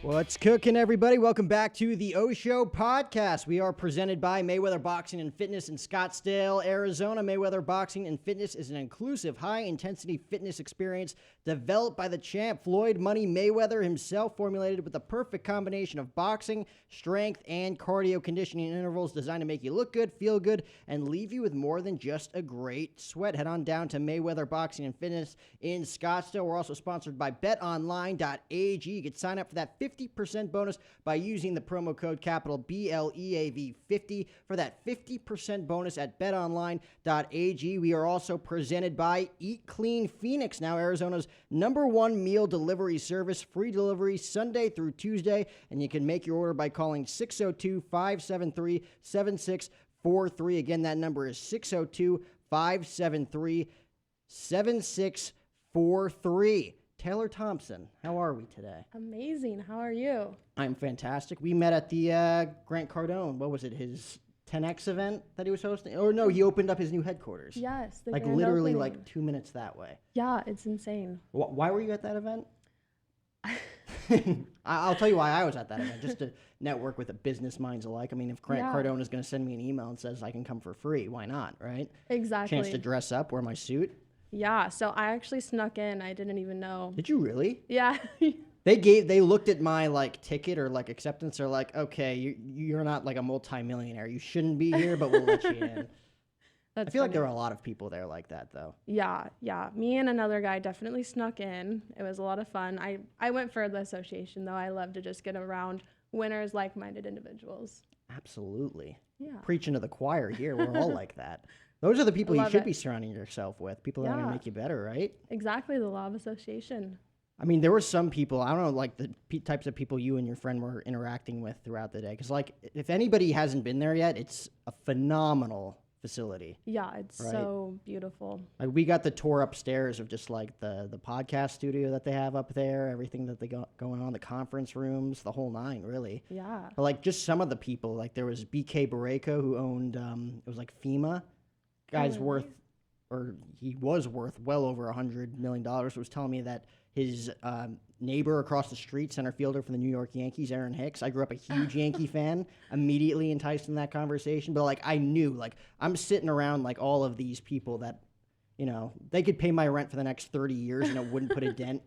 What's cooking, everybody? Welcome back to the O Show podcast. We are presented by Mayweather Boxing and Fitness in Scottsdale, Arizona. Mayweather Boxing and Fitness is an inclusive, high-intensity fitness experience developed by the champ Floyd Money Mayweather himself, formulated with the perfect combination of boxing, strength, and cardio conditioning intervals designed to make you look good, feel good, and leave you with more than just a great sweat. Head on down to Mayweather Boxing and Fitness in Scottsdale. We're also sponsored by betonline.ag. You can sign up for that 50% bonus by using the promo code capital BLEAV50 for that 50% bonus at betonline.ag. We are also presented by Eat Clean Phoenix, now Arizona's #1 meal delivery service. Free delivery Sunday through Tuesday, and you can make your order by calling 602-573-7643. Again, that number is 602-573-7643. Taylor Thompson, how are we today? Amazing. How are you? I'm fantastic. We met at the Grant Cardone. What was it? His 10X event that he was hosting? Or no, he opened up his new headquarters. Yes. Like literally like 2 minutes that way. Yeah, it's insane. Why were you at that event? I'll tell you why I was at that event, just to network with the business minds alike. I mean, if Grant Cardone is going to send me an email and says I can come for free, why not, right? Exactly. Chance to dress up, wear my suit. Yeah, so I actually snuck in. I didn't even know. Did you really? Yeah. They looked at my like ticket or like acceptance. They're like, okay, you're not like a multimillionaire. You shouldn't be here, but we'll let you in. I feel like there were a lot of people there like that, though. Yeah. Me and another guy definitely snuck in. It was a lot of fun. I went for the association, though. I love to just get around winners, like-minded individuals. Absolutely. Yeah. Preaching to the choir here. We're all like that. Those are the people you should be surrounding yourself with. People that are going to make you better, right? Exactly. The law of association. I mean, there were some people, I don't know, like the types of people you and your friend were interacting with throughout the day. Because, like, if anybody hasn't been there yet, it's a phenomenal facility. Yeah, it's so beautiful. Like, we got the tour upstairs of just like the podcast studio that they have up there, everything that they got going on, the conference rooms, the whole nine, really. Yeah. But like just some of the people, like there was BK Barreco who owned, it was like FEMA. Guy's he was worth well over $100 million. Was telling me that his neighbor across the street, center fielder for the New York Yankees, Aaron Hicks. I grew up a huge Yankee fan, immediately enticed in that conversation. But like I knew, like I'm sitting around like all of these people that, you know, they could pay my rent for the next 30 years and it wouldn't put a dent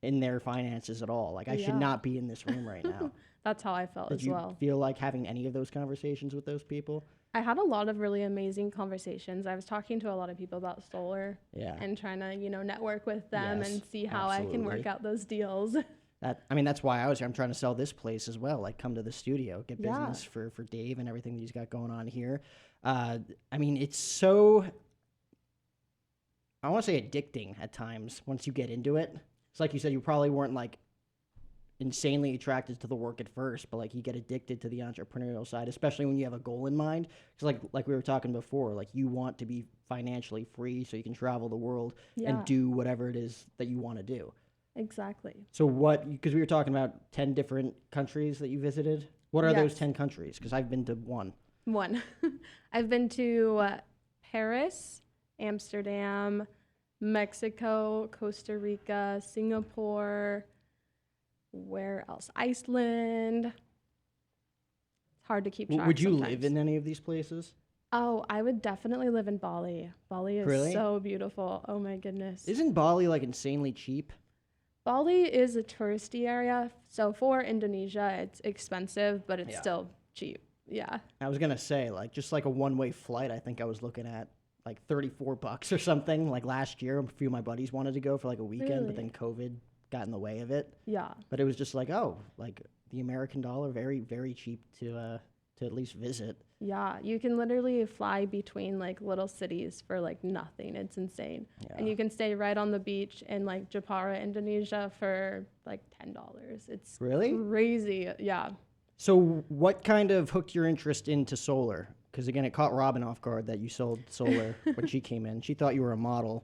in their finances at all. Like I should not be in this room right now. That's how I felt as well. Did you feel like having any of those conversations with those people? I had a lot of really amazing conversations. I was talking to a lot of people about solar and trying to, network with them and see how I can work out those deals. That's why I was here. I'm trying to sell this place as well. Like, come to the studio, get business for Dave and everything that he's got going on here. It's so, I want to say addicting at times once you get into it. It's like you said, you probably weren't like insanely attracted to the work at first, but like you get addicted to the entrepreneurial side, especially when you have a goal in mind. Because like we were talking before, like you want to be financially free so you can travel the world and do whatever it is that you want to do. Exactly. So because we were talking about 10 different countries that you visited. What are those 10 countries? Because I've been to one. I've been to Paris, Amsterdam, Mexico, Costa Rica, Singapore. Where else? Iceland. It's hard to keep track. Would you live in any of these places? Oh, I would definitely live in Bali. Bali is so beautiful. Oh my goodness. Isn't Bali like insanely cheap? Bali is a touristy area. So for Indonesia, it's expensive, but it's still cheap. Yeah. I was going to say, like, just like a one-way flight, I think I was looking at like $34 or something. Like last year, a few of my buddies wanted to go for like a weekend, but then COVID got in the way of it. Yeah. But it was just like, like the American dollar, very, very cheap to at least visit. Yeah, you can literally fly between like little cities for like nothing. It's insane. Yeah. And you can stay right on the beach in like Jepara, Indonesia for like $10. It's really crazy. Yeah. So what kind of hooked your interest into solar? Because again, it caught Robin off guard that you sold solar when she came in. She thought you were a model.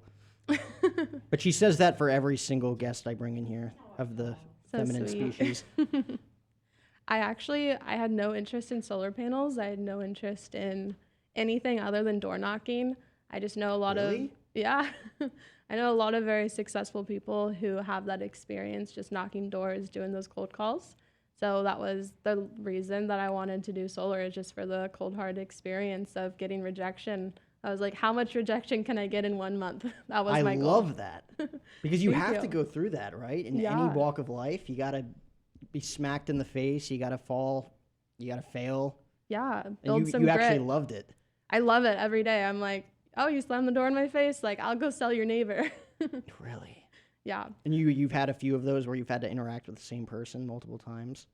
But she says that for every single guest I bring in here of the feminine species. I had no interest in solar panels. I had no interest in anything other than door knocking. I just know a lot of, I know a lot of very successful people who have that experience just knocking doors, doing those cold calls. So that was the reason that I wanted to do solar, is just for the cold hard experience of getting rejection. I was like, how much rejection can I get in 1 month? That was my goal. I love that. Because you Thank have you. to go through that, right? In any Yeah. walk of life, you got to be smacked in the face, you got to fall, you got to fail. Yeah, And build some you grit. actually loved it. I love it every day. I'm like, oh, you slammed the door in my face? Like, I'll go sell your neighbor. Really? Yeah. And you've had a few of those where you've had to interact with the same person multiple times?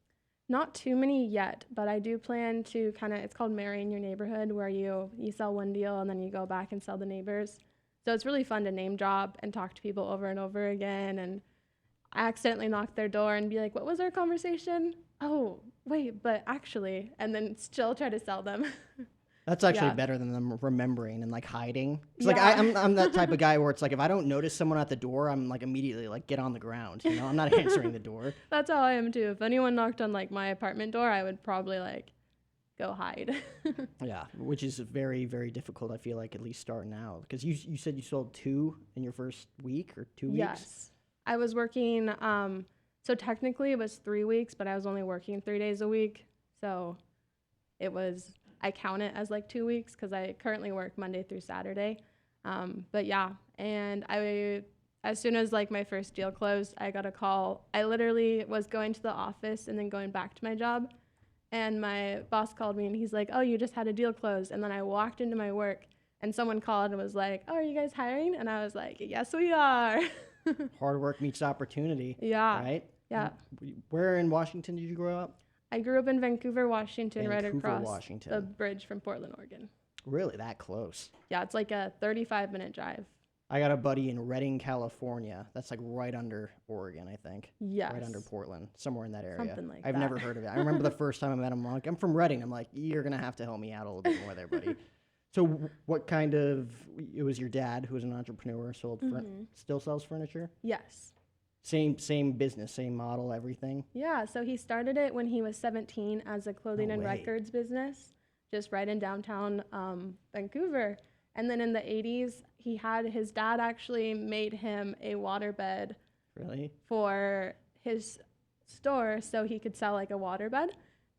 Not too many yet, but I do plan to it's called marrying your neighborhood, where you sell one deal and then you go back and sell the neighbors. So it's really fun to name drop and talk to people over and over again. And I accidentally knock their door and be like, what was our conversation? Oh, wait, but actually, and then still try to sell them. That's actually Yeah. better than them remembering and like hiding. It's Yeah. like I'm that type of guy where it's like if I don't notice someone at the door, I'm like immediately like get on the ground. You know, I'm not answering the door. That's how I am too. If anyone knocked on like my apartment door, I would probably like go hide. Yeah, which is very, very difficult. I feel like at least starting out because you said you sold 2 in your first week or 2 weeks. Yes. I was working, so technically it was 3 weeks, but I was only working 3 days a week. So I count it as like 2 weeks because I currently work Monday through Saturday. But yeah, and as soon as like my first deal closed, I got a call. I literally was going to the office and then going back to my job. And my boss called me and he's like, oh, you just had a deal closed. And then I walked into my work and someone called and was like, oh, are you guys hiring? And I was like, yes, we are. Hard work meets opportunity. Yeah. Right? Yeah. Where in Washington did you grow up? I grew up in Vancouver, Washington, right Vancouver, across Washington. the bridge from Portland, Oregon. Really, that close? Yeah, it's like a 35-minute drive. I got a buddy in Redding, California. That's like right under Oregon, I think. Yes. Right under Portland, somewhere in that area. Something like I've that. never heard of it. I remember the first time I met him, I'm like, I'm from Redding. I'm like, you're going to have to help me out a little bit more there, buddy. So what kind of, it was your dad who was an entrepreneur, still sells furniture? Yes. Same business, same model, everything? Yeah, so he started it when he was 17 as a clothing No and way. records business, just right in downtown Vancouver. And then in the 80s, his dad actually made him a waterbed Really? for his store so he could sell like a waterbed.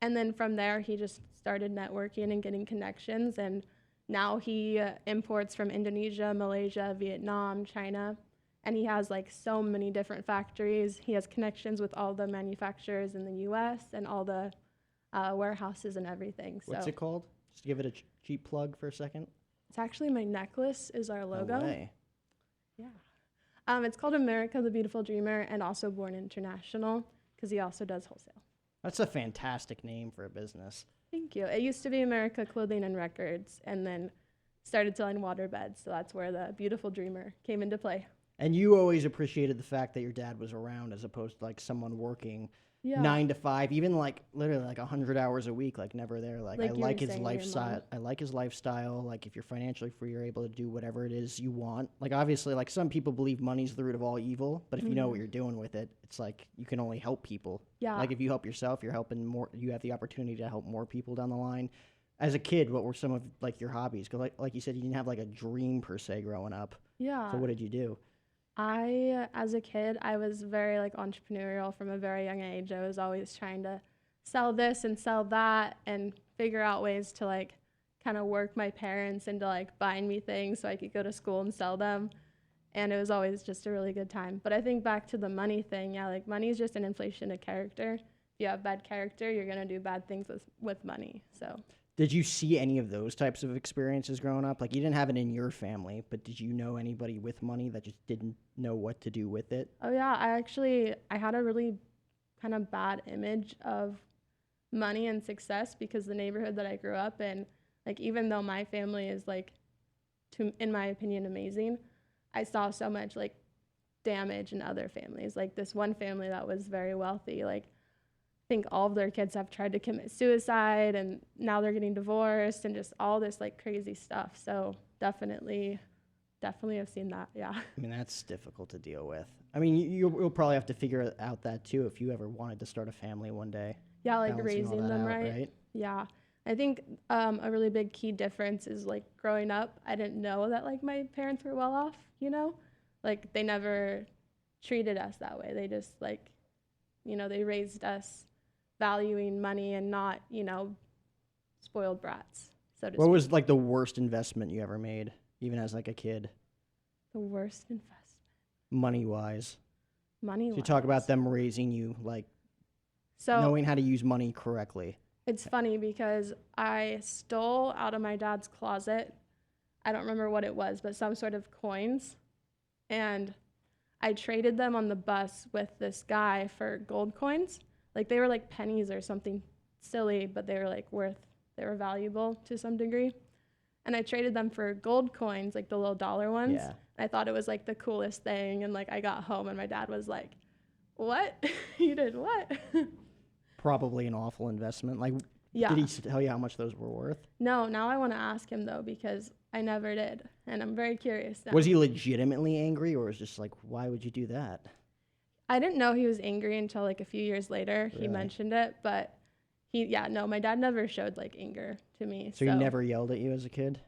And then from there, he just started networking and getting connections. And now he imports from Indonesia, Malaysia, Vietnam, China. And he has like so many different factories. He has connections with all the manufacturers in the US and all the warehouses and everything. What's it called? Just give it a cheap plug for a second. It's actually my necklace is our logo. No way. Yeah. It's called America the Beautiful Dreamer and also Born International because he also does wholesale. That's a fantastic name for a business. Thank you. It used to be America Clothing and Records and then started selling waterbeds. So that's where the Beautiful Dreamer came into play. And you always appreciated the fact that your dad was around as opposed to like someone working 9 to 5, even like literally like 100 hours a week, like never there. Like I Like you like were his saying to your lifestyle. mom. I like his lifestyle. Like if you're financially free, you're able to do whatever it is you want. Like obviously, like some people believe money's the root of all evil, but if you know what you're doing with it, it's like you can only help people. Yeah. Like if you help yourself, you're helping more. You have the opportunity to help more people down the line. As a kid, what were some of like your hobbies? Because like you said, you didn't have like a dream per se growing up. Yeah. So what did you do? As a kid, I was very like entrepreneurial from a very young age. I was always trying to sell this and sell that and figure out ways to like kind of work my parents into like buying me things so I could go to school and sell them. And it was always just a really good time. But I think back to the money thing, yeah, like money is just an inflation of character. If you have bad character, you're going to do bad things with money. So Did you see any of those types of experiences growing up? Like you didn't have it in your family, but did you know anybody with money that just didn't know what to do with it? oh yeah, I had a really kind of bad image of money and success because the neighborhood that I grew up in, like even though my family is like, in my opinion, amazing, I saw so much like damage in other families. Like this one family that was very wealthy, like I think all of their kids have tried to commit suicide and now they're getting divorced and just all this like crazy stuff. So definitely have seen that. Yeah. I mean, that's difficult to deal with. I mean, you'll probably have to figure out that too if you ever wanted to start a family one day. Yeah, like Balancing all raising that them out, right. Yeah. I think a really big key difference is like growing up, I didn't know that like my parents were well off, you know? Like they never treated us that way. They just like, you know, they raised us valuing money and not, spoiled brats, so to What speak. was like the worst investment you ever made, even as like a kid, The worst investment, money-wise? money So you talk about them raising you, like So knowing how to use money correctly. it's funny because I stole out of my dad's closet, I don't remember what it was, but some sort of coins, and I traded them on the bus with this guy for gold coins. Like they were like pennies or something silly, but they were like they were valuable to some degree. And I traded them for gold coins, like the little dollar ones. Yeah. I thought it was like the coolest thing. And like I got home and my dad was like, "What? You did what?" Probably an awful investment. Like, Yeah. did he tell you how much those were worth? No, now I want to ask him though because I never did. And I'm very curious now. Was he legitimately angry, or was just like, why would you do that? I didn't know he was angry until like a few years later. Really? He mentioned it, but my dad never showed like anger to me. So he never yelled at you as a kid?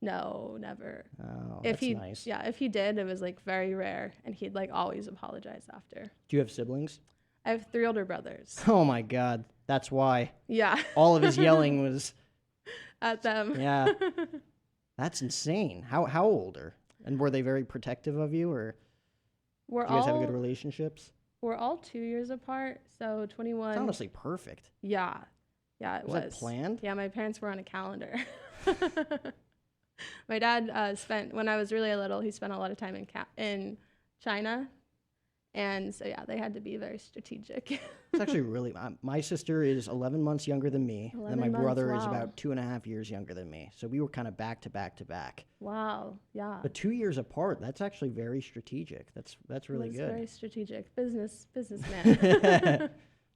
No, never. Oh, If that's nice. Yeah, if he did, it was like very rare, and he'd like always apologize after. Do you have siblings? I have 3 older brothers. Oh my God, that's why. Yeah. All of his yelling was, At them. yeah. That's insane. How older? And were they very protective of you, or We're do you guys have all good relationships? we're all 2 years apart, so 21. It's honestly perfect. Yeah. Yeah, it Was that planned? Yeah, my parents were on a calendar. My dad when I was really little, he spent a lot of time in China. And so, yeah, they had to be very strategic. It's actually really, my sister is 11 months younger than me, and 11 my months, brother is wow. about 2.5 years younger than me. So we were kind of back to back to back. Wow. Yeah. But 2 years apart, that's actually very strategic. That's really It was good. very strategic. Businessman.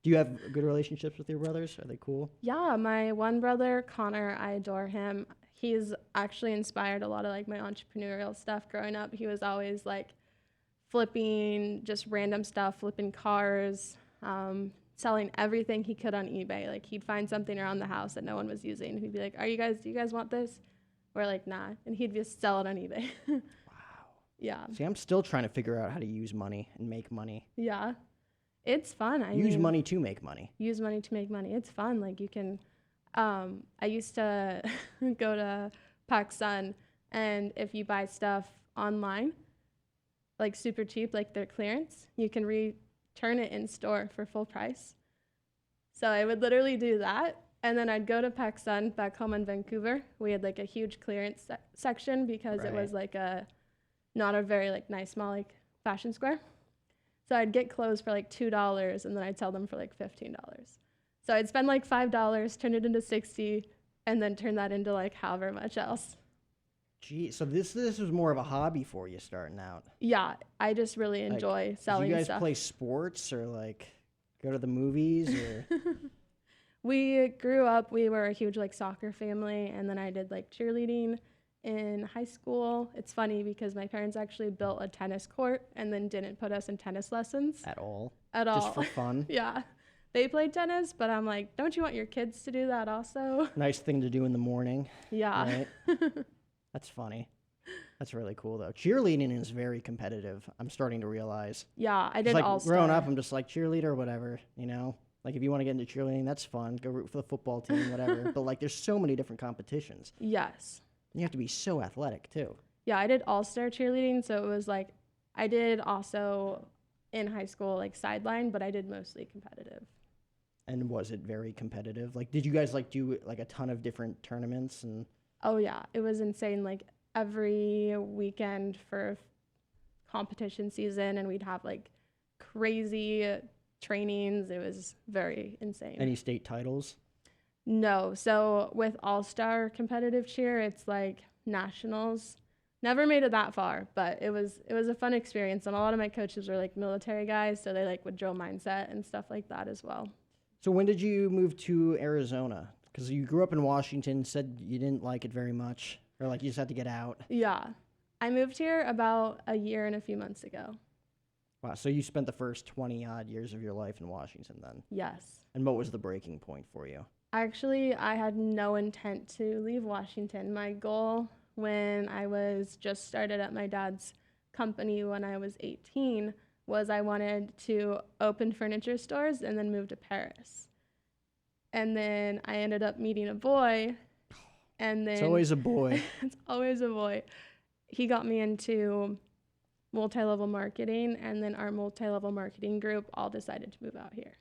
Do you have good relationships with your brothers? Are they cool? Yeah, my one brother, Connor, I adore him. He's actually inspired a lot of like my entrepreneurial stuff growing up. He was always like flipping just random stuff, flipping cars, selling everything he could on eBay. Like he'd find something around the house that no one was using. He'd be like, do you guys want this? We're like, nah. And he'd just sell it on eBay. Wow. Yeah. See, I'm still trying to figure out how to use money and make money. Yeah. It's fun. Use money to make money. Use money to make money. It's fun. Like you can, I used to go to PacSun, and if you buy stuff online, like super cheap, like their clearance, you can return it in store for full price. So I would literally do that. And then I'd go to PacSun back home in Vancouver. We had like a huge clearance section because it was like not a very like nice mall, like fashion square. So I'd get clothes for like $2 and then I'd sell them for like $15. So I'd spend like $5, turn it into 60, and then turn that into like however much else. Gee, so this was more of a hobby for you starting out. Yeah, I just really enjoy selling stuff. Do you guys play sports or like go to the movies or? We grew up, we were a huge like soccer family, and then I did like cheerleading in high school. It's funny because my parents actually built a tennis court and then didn't put us in tennis lessons. At all? At all. Just for fun? Yeah. They played tennis, but I'm like, don't you want your kids to do that also? Nice thing to do in the morning. Yeah. Right? That's funny. That's really cool though. Cheerleading is very competitive. I'm starting to realize. Yeah, I did like all-star. Growing up, I'm just like cheerleader or whatever, you know? Like if you want to get into cheerleading, that's fun. Go root for the football team, whatever. But like there's so many different competitions. Yes. You have to be so athletic too. Yeah, I did all-star cheerleading, so it was like I did also in high school like sideline, but I did mostly competitive. And was it very competitive? Like did you guys like do like a ton of different tournaments and Oh yeah, it was insane. Like every weekend for competition season, and we'd have like crazy trainings. It was very insane. any state titles? No. So with all-star competitive cheer, it's like nationals. Never made it that far, but it was a fun experience. And a lot of my coaches were like military guys, so they like would drill mindset and stuff like that as well. So when did you move to Arizona? Because you grew up in Washington, said you didn't like it very much, or like you just had to get out. Yeah. I moved here about a year and a few months ago. Wow, so you spent the first 20-odd years of your life in Washington then. Yes. And what was the breaking point for you? Actually, I had no intent to leave Washington. My goal when I was just started at my dad's company when I was 18 was I wanted to open furniture stores and then move to Paris. And then I ended up meeting a boy. And then It's always a boy. it's always a boy. He got me into multi-level marketing, and then our multi-level marketing group all decided to move out here.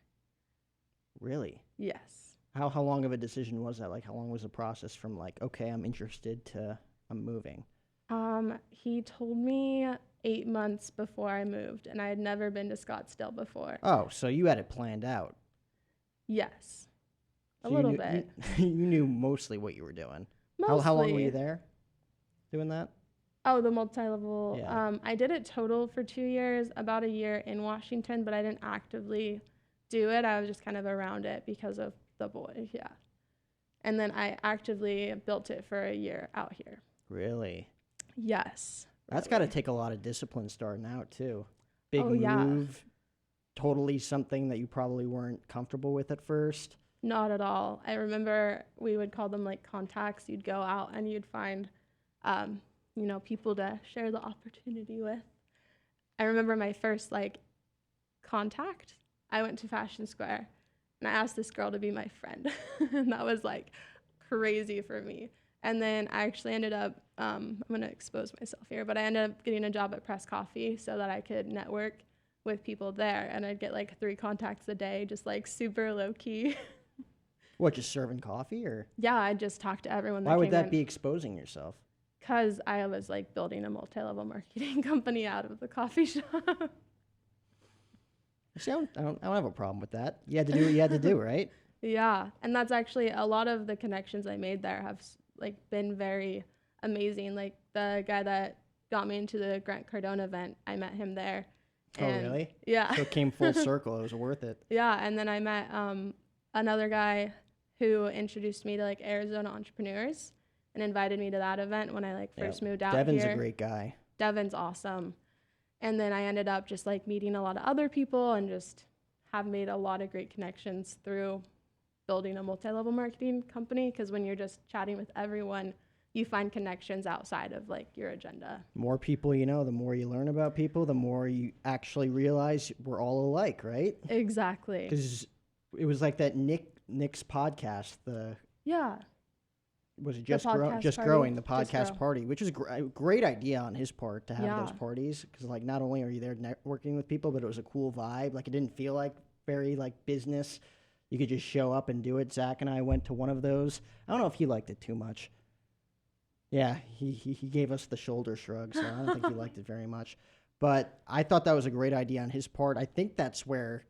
Really? Yes. How long of a decision was that? Like, how long was the process from like, okay, I'm interested to I'm moving? He told me 8 months before I moved, and I had never been to Scottsdale before. Oh, so you had it planned out. Yes. A So little you bit. You knew mostly what you were doing. Mostly. How long were you there doing that? Oh, the multi-level. Yeah. I did it total for 2 years, about a year in Washington, but I didn't actively do it. I was just kind of around it because of the boy, yeah. And then I actively built it for a year out here. Really? Yes. That's got to take a lot of discipline starting out too. Big Oh, yeah. move, totally something that you probably weren't comfortable with at first. Not at all. I remember we would call them like contacts. You'd go out and you'd find, people to share the opportunity with. I remember my first like contact. I went to Fashion Square and I asked this girl to be my friend. And that was like crazy for me. And then I actually ended up, I'm going to expose myself here, but I ended up getting a job at Press Coffee so that I could network with people there. And I'd get like 3 contacts a day, just like super low key. What, just serving coffee or? Yeah, I just talked to everyone that Why came would that in. be exposing yourself? Because I was like building a multi-level marketing company out of the coffee shop. See, I don't have a problem with that. You had to do what you had to do, right? Yeah, and that's actually a lot of the connections I made there have like been very amazing. Like the guy that got me into the Grant Cardone event, I met him there. Oh, really? Yeah. So it came full circle. It was worth it. Yeah, and then I met another guy who introduced me to like Arizona entrepreneurs and invited me to that event when I like first moved out Devin's here. a great guy. Devin's awesome. And then I ended up just like meeting a lot of other people and just have made a lot of great connections through building a multi-level marketing company, because when you're just chatting with everyone, you find connections outside of like your agenda. More people you know, the more you learn about people, the more you actually realize we're all alike, right? Exactly. Because it was like that Nick's podcast, Yeah. was it Just Growing, Just the Grow. podcast party, which was a great idea on his part to have Yeah. those parties. Because like not only are you there networking with people, but it was a cool vibe. Like it didn't feel like very like business. You could just show up and do it. Zach and I went to one of those. I don't know if he liked it too much. Yeah, he gave us the shoulder shrug, so I don't think he liked it very much. But I thought that was a great idea on his part. I think that's where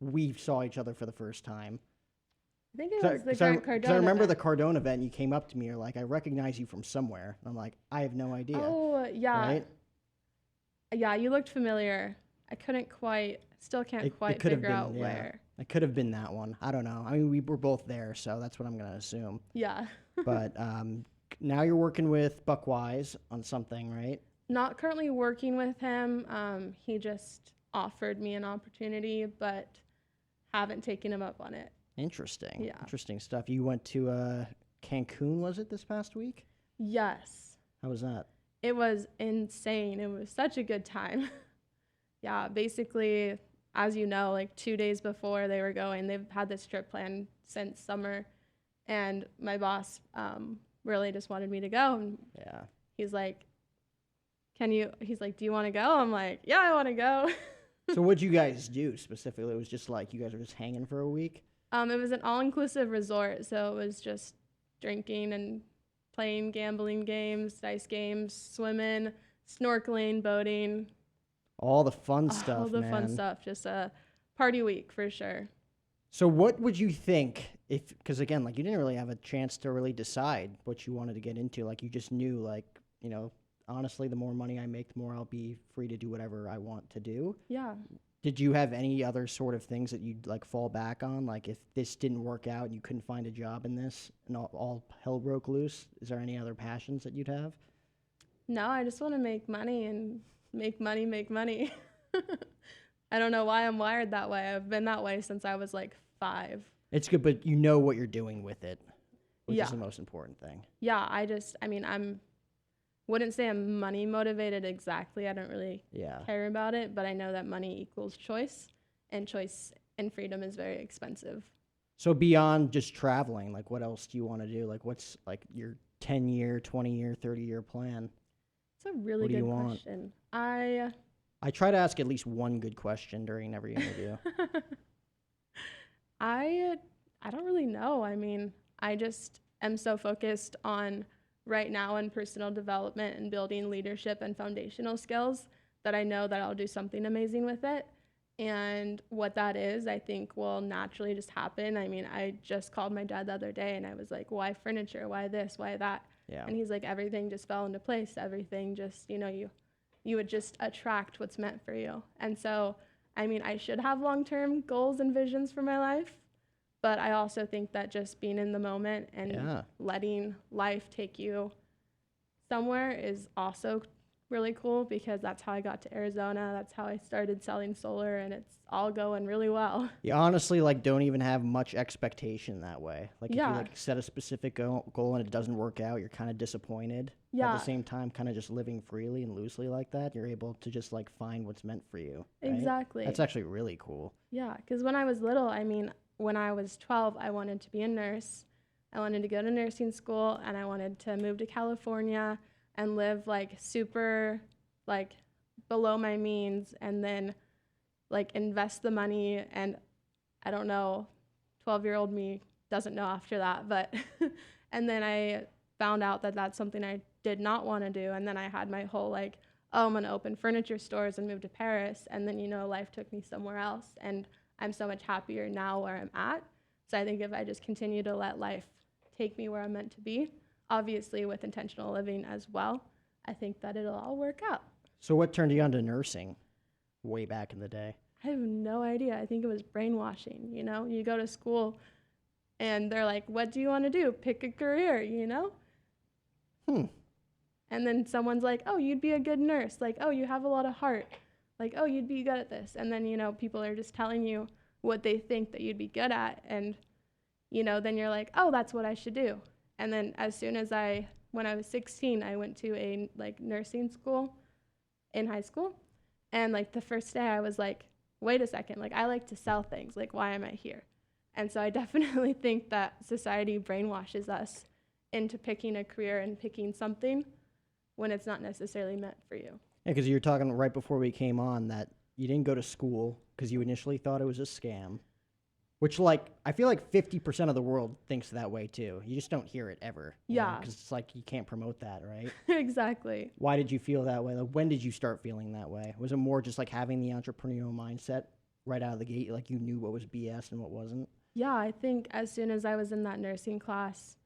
we saw each other for the first time. I think it was the Grant Cardone I remember event. the Cardone event, and you came up to me, you're like, I recognize you from somewhere. And I'm like, I have no idea. Oh, yeah. Right? Yeah, you looked familiar. I still can't quite could have figure been, out yeah. where. It could have been that one. I don't know. I mean, we were both there, so that's what I'm going to assume. Yeah. But now you're working with Buckwise on something, right? Not currently working with him. He just offered me an opportunity, but haven't taken him up on it. Interesting. Yeah. Interesting stuff. You went to Cancun, was it, this past week? Yes. How was that? It was insane. It was such a good time. Yeah, basically, as you know, like 2 days before they were going, they've had this trip planned since summer, and my boss really just wanted me to go. And Yeah. he's like, do you want to go? I'm like, yeah, I want to go. So what'd you guys do specifically? It was just like you guys were just hanging for a week? It was an all-inclusive resort, so it was just drinking and playing gambling games, dice games, swimming, snorkeling, boating. All the fun stuff, All the man. fun stuff. Just a party week for sure. So what would you think if, because again, like you didn't really have a chance to really decide what you wanted to get into. Like you just knew like, honestly, the more money I make, the more I'll be free to do whatever I want to do. Yeah. Did you have any other sort of things that you'd like fall back on? Like if this didn't work out and you couldn't find a job in this and all hell broke loose, is there any other passions that you'd have? No, I just want to make money and make money. I don't know why I'm wired that way. I've been that way since I was like 5. It's good, but you know what you're doing with it, which Yeah. is the most important thing. Yeah, wouldn't say I'm money motivated exactly. I don't really care about it, but I know that money equals choice, and choice and freedom is very expensive. So beyond just traveling, like what else do you want to do? Like what's like your 10-year, 20-year, 30-year plan? It's a really What do you good want? question. I I try to ask at least one good question during every interview. I I don't really know. I mean, I just am so focused on right now and personal development and building leadership and foundational skills that I know that I'll do something amazing with it. And what that is, I think will naturally just happen. I mean, I just called my dad the other day and I was like, why furniture? Why this? Why that? Yeah. And he's like, everything just fell into place. Everything just, you would just attract what's meant for you. And so, I mean, I should have long-term goals and visions for my life, but I also think that just being in the moment and letting life take you somewhere is also really cool, because that's how I got to Arizona. That's how I started selling solar, and it's all going really well. You honestly like don't even have much expectation that way. Like if you Yeah. like set a specific goal and it doesn't work out, you're kind of disappointed. At Yeah, the same time, kind of just living freely and loosely like that, you're able to just like find what's meant for you. Right? exactly. That's actually really cool. Yeah, because when I was little, I mean, when I was 12, I wanted to be a nurse. I wanted to go to nursing school, and I wanted to move to California and live like super, like below my means, and then like invest the money. And I don't know, 12-year-old me doesn't know after that, but and then I found out that that's something I did not want to do. And then I had my whole like, oh, I'm going to open furniture stores and move to Paris. And then, life took me somewhere else. And I'm so much happier now where I'm at. So I think if I just continue to let life take me where I'm meant to be, obviously with intentional living as well, I think that it'll all work out. So what turned you on to nursing way back in the day? I have no idea. I think it was brainwashing. You go to school and they're like, what do you want to do? Pick a career, And then someone's like, oh, you'd be a good nurse. Like, oh, you have a lot of heart. Like, oh, you'd be good at this. And then, people are just telling you what they think that you'd be good at. And, then you're like, oh, that's what I should do. And then as soon as when I was 16, I went to a like nursing school in high school. And like the first day I was like, wait a second, like I like to sell things. Like, why am I here? And so I definitely think that society brainwashes us into picking a career and picking something when it's not necessarily meant for you. Yeah, because you were talking right before we came on that you didn't go to school because you initially thought it was a scam, which like I feel like 50% of the world thinks that way too. You just don't hear it ever. Yeah. Because it's like you can't promote that, right? Exactly. Why did you feel that way? Like, when did you start feeling that way? Was it more just like having the entrepreneurial mindset right out of the gate? Like you knew what was BS and what wasn't? Yeah, I think as soon as I was in that nursing class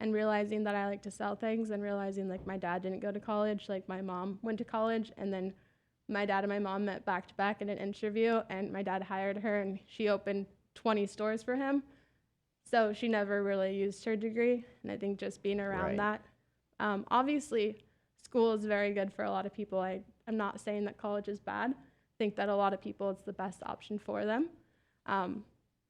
and realizing that I like to sell things, and realizing like my dad didn't go to college, like my mom went to college, and then my dad and my mom met back to back in an interview, and my dad hired her and she opened 20 stores for him. So she never really used her degree. And I think just being around that, obviously school is very good for a lot of people. I'm not saying that college is bad. I think that a lot of people, it's the best option for them.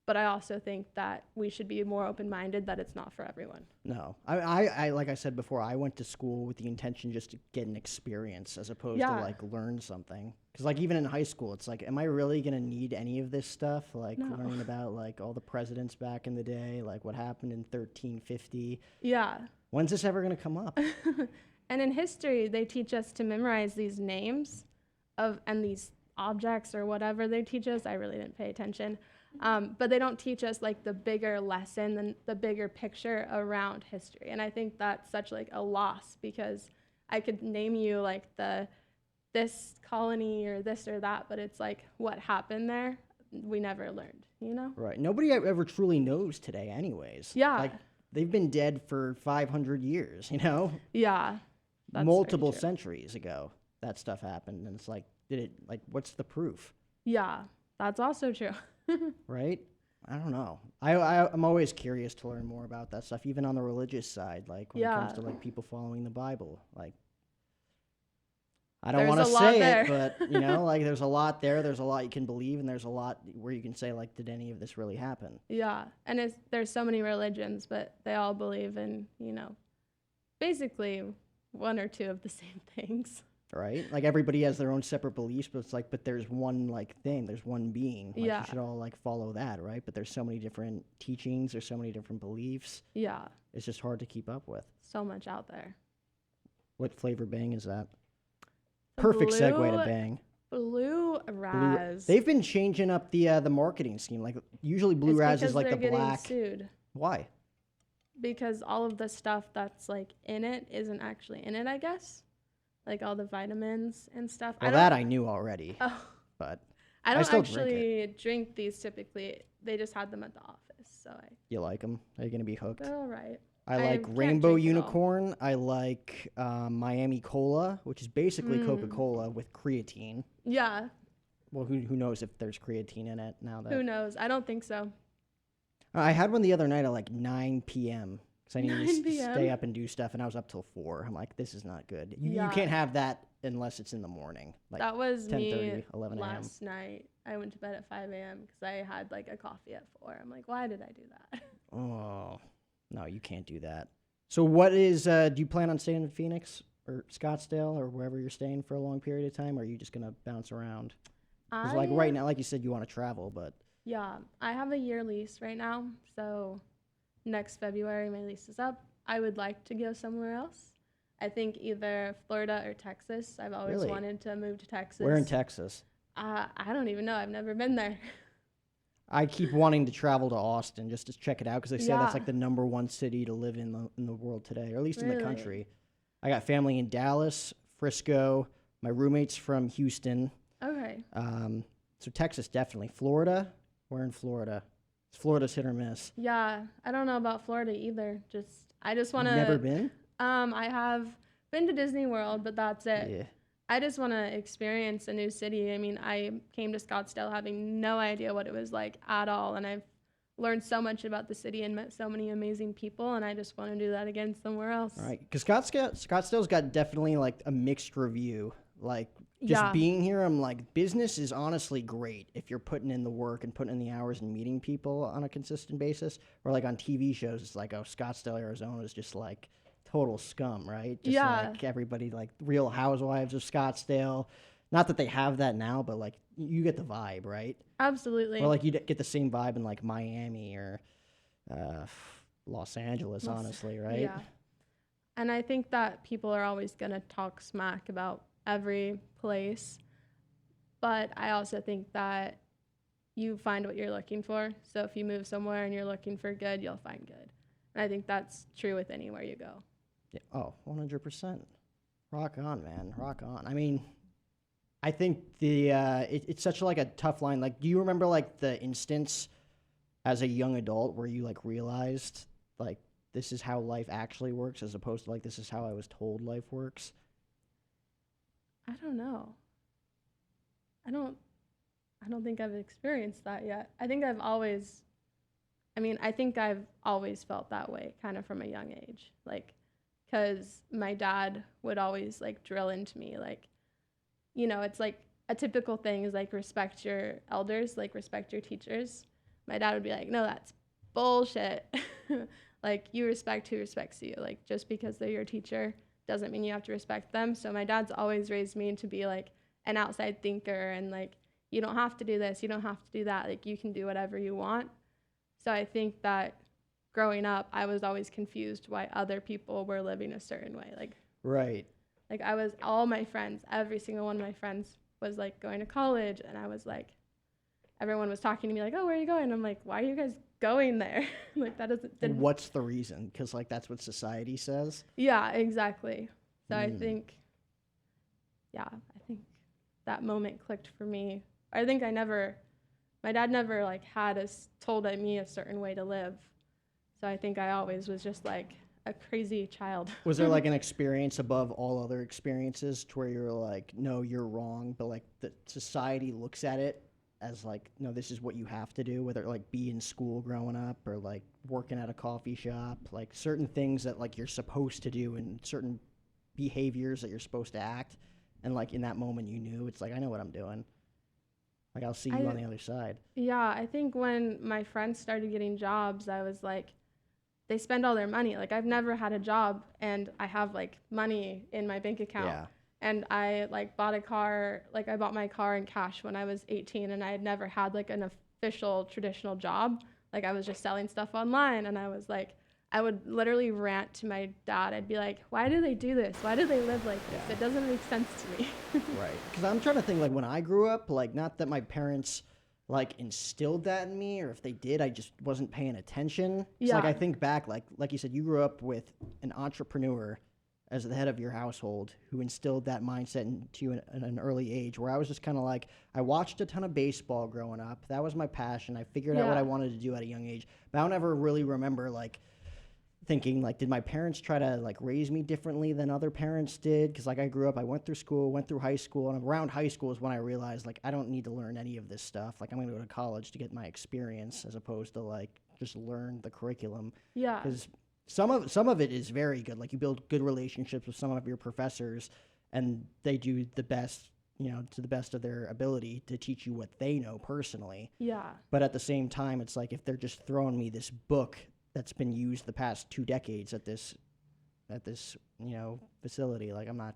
But I also think that we should be more open-minded that it's not for everyone. No. I like I said before, I went to school with the intention just to get an experience as opposed to like learn something. Because like even in high school, it's like, am I really going to need any of this stuff? Like learning about like all the presidents back in the day, like what happened in 1350. Yeah. When's this ever going to come up? And in history, they teach us to memorize these names and these objects or whatever they teach us. I really didn't pay attention. But they don't teach us like the bigger lesson and the bigger picture around history. And I think that's such like a loss, because I could name you like this colony or this or that, but it's like what happened there, we never learned, Right. Nobody ever truly knows today anyways. Yeah. Like they've been dead for 500 years, Yeah. That's multiple centuries ago that stuff happened. And it's like, what's the proof? Yeah, that's also true. Right? I don't know. I'm always curious to learn more about that stuff, even on the religious side, like when it comes to like people following the Bible. Like, I don't want to say it, but like there's a lot there. There's a lot you can believe, and there's a lot where you can say like, did any of this really happen? Yeah, and there's so many religions, but they all believe in basically one or two of the same things. right? Like everybody has their own separate beliefs, but it's like, but there's one like thing, there's one being. Like Yeah. you should all like follow that, right? But there's so many different teachings, there's so many different beliefs. Yeah. It's just hard to keep up with. So much out there. What flavor bang is that? The Perfect segue to blue- bang. Blue Raz. They've been changing up the marketing scheme. Like usually Blue It's Raz because is like they're the getting black. sued. Why? Because all of the stuff that's like in it isn't actually in it, I guess. Like all the vitamins and stuff. Well, that I knew already, Oh, but I don't still drink actually drink these typically. They just had them at the office, so you like them? Are you gonna be hooked? they're all right. I I like can't Rainbow drink it all. Unicorn. I like Miami Cola, which is basically Coca-Cola with creatine. Yeah, Well, who knows if there's creatine in it now that who knows? I don't think so. I had one the other night at like 9 p.m. because I needed 9 to p.m.? stay up and do stuff, and I was up till 4. I'm like, this is not good. You Yeah. can't have that unless it's in the morning, like That was 10:30, me 11 a.m. last night. I went to bed at 5 a.m. because I had like a coffee at 4. I'm like, why did I do that? Oh, no, you can't do that. So what is, do you plan on staying in Phoenix or Scottsdale or wherever you're staying for a long period of time, or are you just going to bounce around? Because like right now, like you said, you want to travel, but Yeah, I have a year lease right now. So next February, my lease is up. I would like to go somewhere else. I think either Florida or Texas. I've always Really? wanted to move to Texas. where in Texas? I don't even know. I've never been there. I keep wanting to travel to Austin just to check it out because they say that's Yeah. like the #1 city to live in the world today, or at least in the Really? country. I got family in Dallas, Frisco. My roommate's from Houston. Okay. So Texas definitely. Florida, we're in Florida. Florida's hit or miss. Yeah, I don't know about Florida either. I just want You've to. never been? I have been to Disney World, but that's it. Yeah. I just want to experience a new city. I mean, I came to Scottsdale having no idea what it was like at all, and I've learned so much about the city and met so many amazing people, and I just want to do that again somewhere else. All right, because Scottsdale's got definitely like a mixed review. Like just Yeah. being here, I'm like, business is honestly great if you're putting in the work and putting in the hours and meeting people on a consistent basis. Or like on TV shows, it's like, oh, Scottsdale, Arizona is just like total scum, right? Just Yeah. like everybody, like Real Housewives of Scottsdale. Not that they have that now, but like you get the vibe, right? Absolutely. Or like you get the same vibe in like Miami or Los Angeles, honestly, right? Yeah. And I think that people are always going to talk smack about every place. But I also think that you find what you're looking for. So if you move somewhere and you're looking for good, you'll find good. And I think that's true with anywhere you go. Yeah. Oh, 100%. Rock on, man. Rock on. I mean, I think it's such like a tough line. Like, do you remember like the instance as a young adult where you like realized like this is how life actually works as opposed to like this is how I was told life works? I don't know. I don't think I've experienced that yet. I think I've always felt that way kind of from a young age. Like, because my dad would always like drill into me, like, you know, it's like a typical thing is like respect your elders, like respect your teachers. My dad would be like, no, that's bullshit. Like, you respect who respects you. Like, just because they're your teacher doesn't mean you have to respect them. So my dad's always raised me to be like an outside thinker and like, you don't have to do this, you don't have to do that. Like, you can do whatever you want. So I think that growing up, I was always confused why other people were living a certain way. Right. Like all my friends, every single one of my friends was like going to college, and I was like, everyone was talking to me like, oh, where are you going? I'm like, why are you guys going there? Like, that doesn't. And what's the reason? Because like that's what society says. Yeah, exactly. So I think that moment clicked for me. I think my dad never like told me a certain way to live. So I think I always was just like a crazy child. Was there like an experience above all other experiences to where you're like, no, you're wrong, but like the society looks at it as like, no, this is what you have to do, whether it like be in school growing up or like working at a coffee shop, like certain things that like you're supposed to do and certain behaviors that you're supposed to act. And like in that moment you knew, it's like, I know what I'm doing. Like, I'll see you on the other side. Yeah, I think when my friends started getting jobs, I was like, they spend all their money. Like, I've never had a job and I have like money in my bank account. Yeah. And I like bought a car, like I bought my car in cash when I was 18, and I had never had like an official traditional job. Like I was just selling stuff online, and I was like, I would literally rant to my dad. I'd be like, why do they do this? Why do they live like this? Yeah. It doesn't make sense to me. Right. Because I'm trying to think, like, when I grew up, like, not that my parents, like, instilled that in me, or if they did, I just wasn't paying attention. It's like, Yeah. I think back, like you said, you grew up with an entrepreneur as the head of your household who instilled that mindset into you at an early age, where I was just kind of like, I watched a ton of baseball growing up. That was my passion. I figured out what Yeah. I wanted to do at a young age. But I don't ever really remember, like, thinking like, did my parents try to like raise me differently than other parents did? Because like I grew up, I went through school, went through high school, and around high school is when I realized like I don't need to learn any of this stuff. Like I'm going to go to college to get my experience as opposed to like just learn the curriculum. Yeah. Because some of it is very good. Like you build good relationships with some of your professors, and they do the best, you know, to the best of their ability to teach you what they know personally. Yeah. But at the same time, it's like if they're just throwing me this book that's been used the past 2 decades at this you know facility, like I'm not.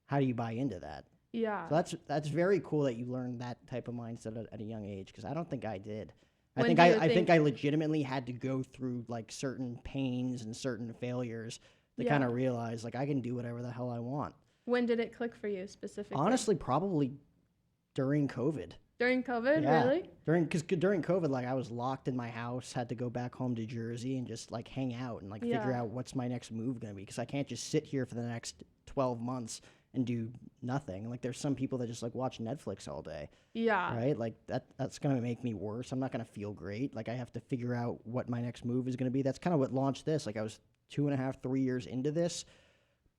How do you buy into that? Yeah. So that's very cool that you learned that type of mindset at a young age, because I don't think I did. I When think do you I think think- I legitimately had to go through like certain pains and certain failures to kind Yeah. of realize like I can do whatever the hell I want. When did it click for you specifically? Honestly, probably during COVID. During COVID, Yeah. really? During COVID, like I was locked in my house, had to go back home to Jersey and just like hang out and like figure Yeah. out what's my next move gonna be, because I can't just sit here for the next 12 months and do nothing. Like there's some people that just like watch Netflix all day, Yeah. right? Like that's gonna make me worse. I'm not gonna feel great. Like I have to figure out what my next move is gonna be. That's kind of what launched this. Like I was 2.5, 3 years into this,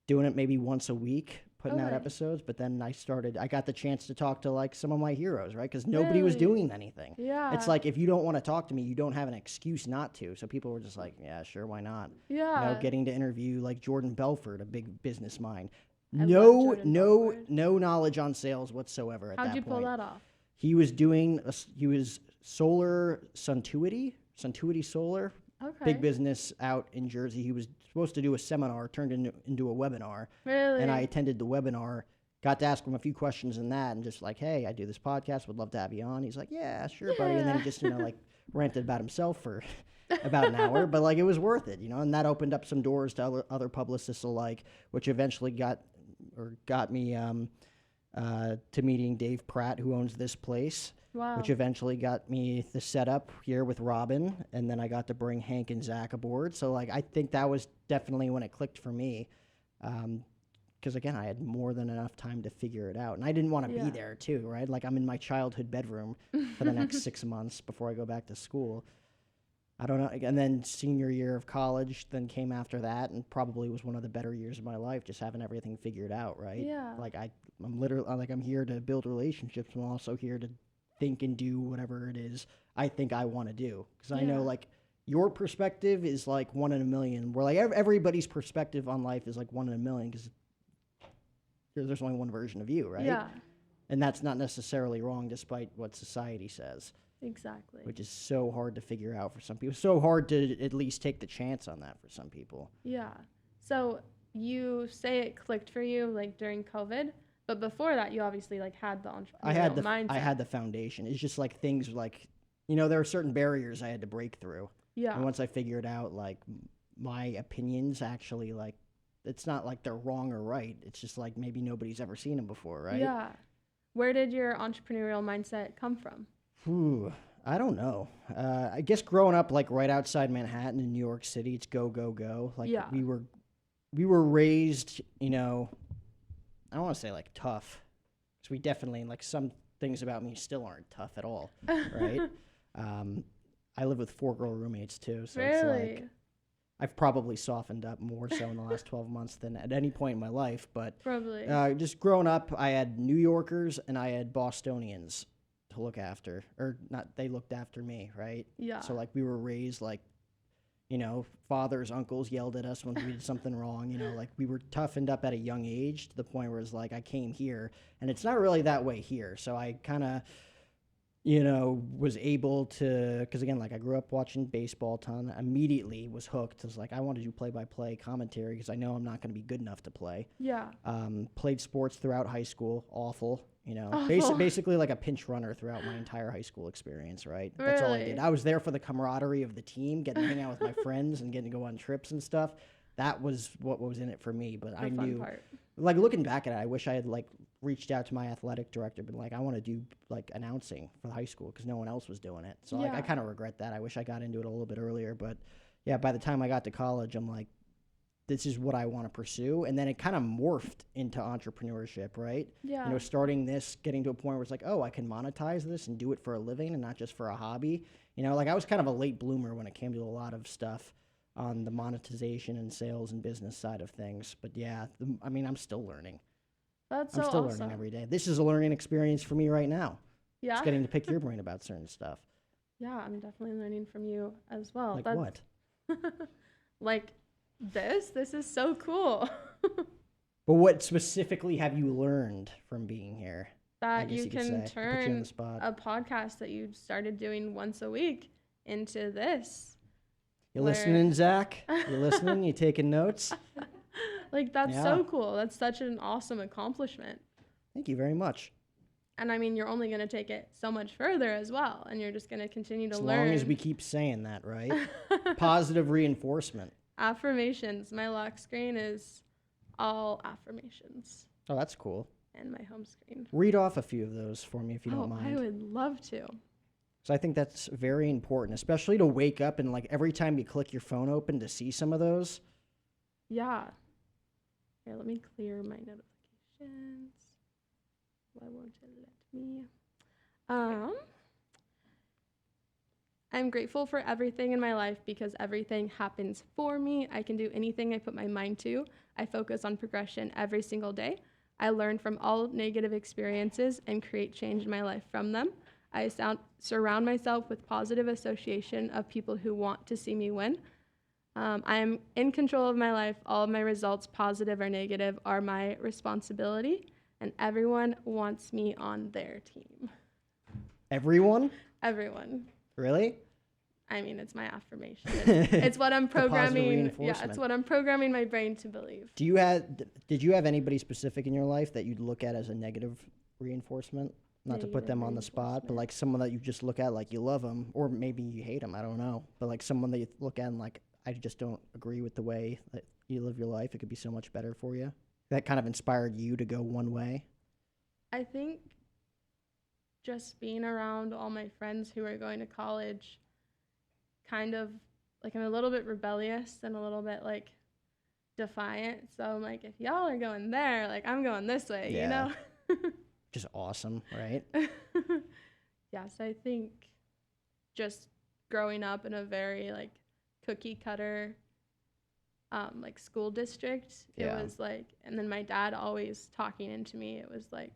doing it maybe once a week, putting out Okay. episodes. But then I got the chance to talk to like some of my heroes, right? Because nobody was Really? doing anything. Yeah. It's like if you don't want to talk to me, you don't have an excuse not to. So people were just like, yeah, sure, why not? Yeah. You know, getting to interview like Jordan Belfort, a big business mind. I love No, Jordan no, Belfort. no knowledge on sales whatsoever at How'd that you point. pull that off? He was doing he was solar Suntuity Solar, Okay. big business out in Jersey. He was supposed to do a seminar, turned into a webinar. Really? And I attended the webinar, got to ask him a few questions in that, and just like, hey, I do this podcast, would love to have you on. He's like, yeah, sure, buddy. And then he Yeah. just, you know, like ranted about himself for about an hour, but like it was worth it, you know, and that opened up some doors to other publicists alike, which eventually got me to meeting Dave Pratt, who owns this place. Wow. Which eventually got me the setup here with Robin, and then I got to bring Hank and Zach aboard. So like I think that was definitely when it clicked for me, because again I had more than enough time to figure it out, and I didn't want to Yeah. be there too, right? Like I'm in my childhood bedroom for the next 6 months before I go back to school. I don't know, and then senior year of college then came after that, and probably was one of the better years of my life, just having everything figured out, right? Yeah. Like I'm literally like I'm here to build relationships, I'm also here to think and do whatever it is I think I want to do. Because I know Yeah. like your perspective is like 1 in a million. Where like everybody's perspective on life is like 1 in a million, because there's only one version of you, right? Yeah. And that's not necessarily wrong, despite what society says, Exactly. which is so hard to figure out for some people. So hard to at least take the chance on that for some people. Yeah. So you say it clicked for you like during COVID, but before that you obviously like had the entrepreneurial mindset. I had the foundation. It's just like things like, you know, there are certain barriers I had to break through. Yeah. And once I figured out like my opinions actually, like it's not like they're wrong or right. It's just like maybe nobody's ever seen them before, right? Yeah. Where did your entrepreneurial mindset come from? Whew, I don't know. I guess growing up like right outside Manhattan in New York City, it's go, go, go. Like Yeah. we were raised, you know, I don't want to say like tough, because we definitely, like some things about me still aren't tough at all, right? I live with 4 girl roommates too, so it's Really? like I've probably softened up more so in the last 12 months than at any point in my life. But Probably. just growing up, I had New Yorkers and I had Bostonians to look after, or not, they looked after me, right? Yeah. So like we were raised like, you know, fathers, uncles yelled at us when we did something wrong, you know, like we were toughened up at a young age to the point where it's like I came here, and it's not really that way here. So I kind of was able to, because again, like I grew up watching baseball a ton, immediately was hooked. I was like, I want to do play-by-play commentary because I know I'm not going to be good enough to play. Yeah. Played sports throughout high school, awful, Awful. basically like a pinch runner throughout my entire high school experience, right? That's all I did. Really? I was there for the camaraderie of the team, getting to hang out with my friends and getting to go on trips and stuff. That was what was in it for me, but I The fun knew, part. like looking back at it, I wish I had like reached out to my athletic director, been like, I want to do like announcing for the high school because no one else was doing it. So like, I Yeah. kind of regret that. I wish I got into it a little bit earlier, but yeah, by the time I got to college, I'm like, this is what I want to pursue. And then it kind of morphed into entrepreneurship, right? Yeah. Starting this, getting to a point where it's like, oh, I can monetize this and do it for a living and not just for a hobby. Like I was kind of a late bloomer when it came to a lot of stuff on the monetization and sales and business side of things. But yeah, I'm still learning. That's I'm so still awesome. learning every day. This is a learning experience for me right now. Yeah. Just getting to pick your brain about certain stuff. Yeah, I'm definitely learning from you as well. Like what? Like this is so cool. But what specifically have you learned from being here? That guess you you could can say. Put you on the turn spot. a podcast that you started doing once a week into this. You where- listening, Zach? You listening? You taking notes? Like, that's Yeah. so cool. That's such an awesome accomplishment. Thank you very much. And I mean, you're only going to take it so much further as well. And you're just going to continue to As learn. long as we keep saying that, right? Positive reinforcement. Affirmations. My lock screen is all affirmations. Oh, that's cool. And my home screen. Read off a few of those for me if you don't I mind. would love to. So I think that's very important, especially to wake up and like every time you click your phone open to see some of those. Yeah. Here, let me clear my notifications. Why won't it let me? I'm grateful for everything in my life because everything happens for me. I can do anything I put my mind to. I focus on progression every single day. I learn from all negative experiences and create change in my life from them. I surround myself with positive association of people who want to see me win. I am in control of my life. All of my results, positive or negative, are my responsibility, and everyone wants me on their team. Everyone? Everyone. Really? I mean, it's my affirmation. It's what I'm programming. Yeah, reinforcement. it's what I'm programming my brain to believe. Did you have anybody specific in your life that you'd look at as a negative reinforcement? Not to put Negative them on the spot, but like someone that you just look at like you love them, or maybe you hate them. I don't know. But like someone that you look at and like, I just don't agree with the way that you live your life. It could be so much better for you. That kind of inspired you to go one way. I think just being around all my friends who are going to college, kind of like I'm a little bit rebellious and a little bit like defiant. So I'm like, if y'all are going there, like I'm going this way, you know? Just awesome, right? Yes, I think just growing up in a very like cookie cutter like school district, it was like, and then my dad always talking into me, it was like,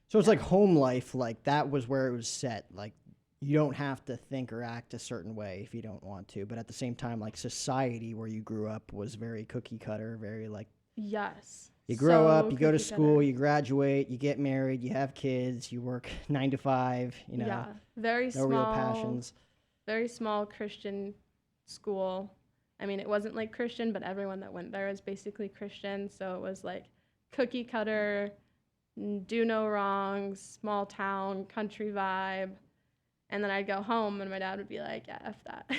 so it's like home life, like that was where it was set. Like you don't have to think or act a certain way if you don't want to, but at the same time, like society where you grew up was very cookie cutter, very like, yes, you grow so up, you go to cookie school, cutter. you graduate, you get married, you have kids, you work 9 to 5, Yeah, very no small, real passions. very small Christian school. I mean, it wasn't like Christian, but everyone that went there was basically Christian. So it was like cookie cutter, do no wrongs, small town, country vibe. And then I'd go home and my dad would be like, yeah, F that.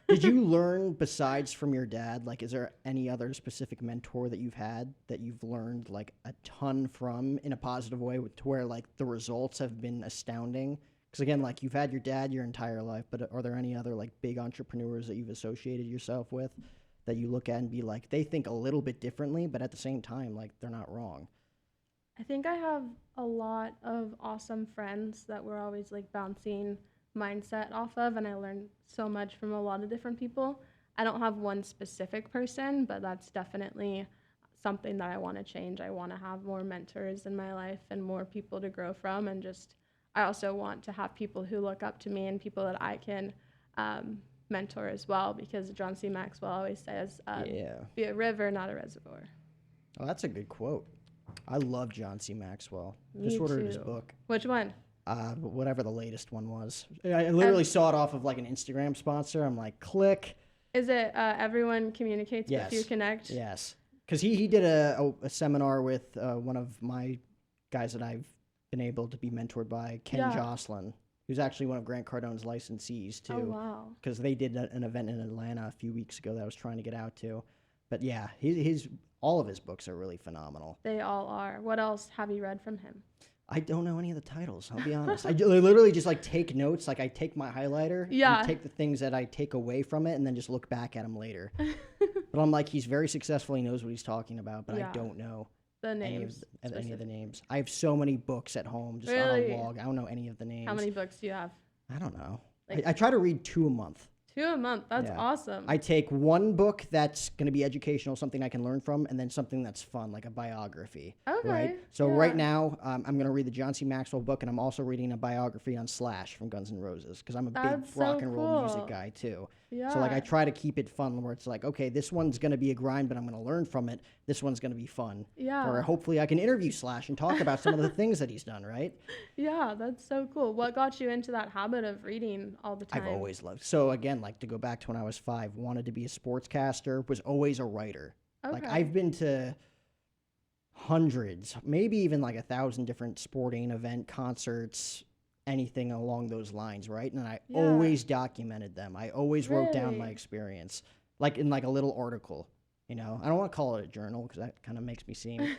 Did you learn besides from your dad? Like, is there any other specific mentor that you've had that you've learned like a ton from in a positive way to where like the results have been astounding? Because again, like you've had your dad your entire life, but are there any other like big entrepreneurs that you've associated yourself with that you look at and be like, they think a little bit differently, but at the same time, like they're not wrong? I think I have a lot of awesome friends that we're always like bouncing mindset off of, and I learned so much from a lot of different people. I don't have one specific person, but that's definitely something that I want to change. I want to have more mentors in my life and more people to grow from, and just I also want to have people who look up to me and people that I can mentor as well, because John C. Maxwell always says, be a river, not a reservoir. Oh, that's a good quote. I love John C. Maxwell. Me Just ordered his too. book. Which one? Whatever the latest one was. I literally saw it off of like an Instagram sponsor. I'm like, click. Is it Everyone Communicates But Few Connect? Yes. Because he did a seminar with one of my guys that I've been able to be mentored by, Ken Jocelyn, who's actually one of Grant Cardone's licensees too. Oh, wow. Because they did an event in Atlanta a few weeks ago that I was trying to get out to. But yeah, all of his books are really phenomenal. They all are. What else have you read from him? I don't know any of the titles, I'll be honest. I literally just like take notes. Like I take my highlighter and take the things that I take away from it and then just look back at them later. But I'm like, he's very successful. He knows what he's talking about, but I don't know the names. Any of the names. I have so many books at home just on a log. I don't know any of the names. How many books do you have? I don't know. Like, I try to read 2 a month. 2 a month. That's awesome. I take one book that's going to be educational, something I can learn from, and then something that's fun, like a biography. Okay. Right? So right now, I'm going to read the John C. Maxwell book, and I'm also reading a biography on Slash from Guns N' Roses, because I'm a big rock and roll music guy, too. Yeah. So like I try to keep it fun, where it's like, okay, this one's going to be a grind, but I'm going to learn from it. This one's going to be fun. Yeah. Or hopefully I can interview Slash and talk about some of the things that he's done, right? Yeah, that's so cool. What got you into that habit of reading all the time? I've always loved. So again, like to go back to when I was 5, wanted to be a sportscaster, was always a writer. Okay. Like I've been to hundreds, maybe even like 1,000 different sporting event concerts, anything along those lines, right? And I always documented them. I always wrote down my experience, like in like a little article. You know, I don't want to call it a journal because that kind of makes me seem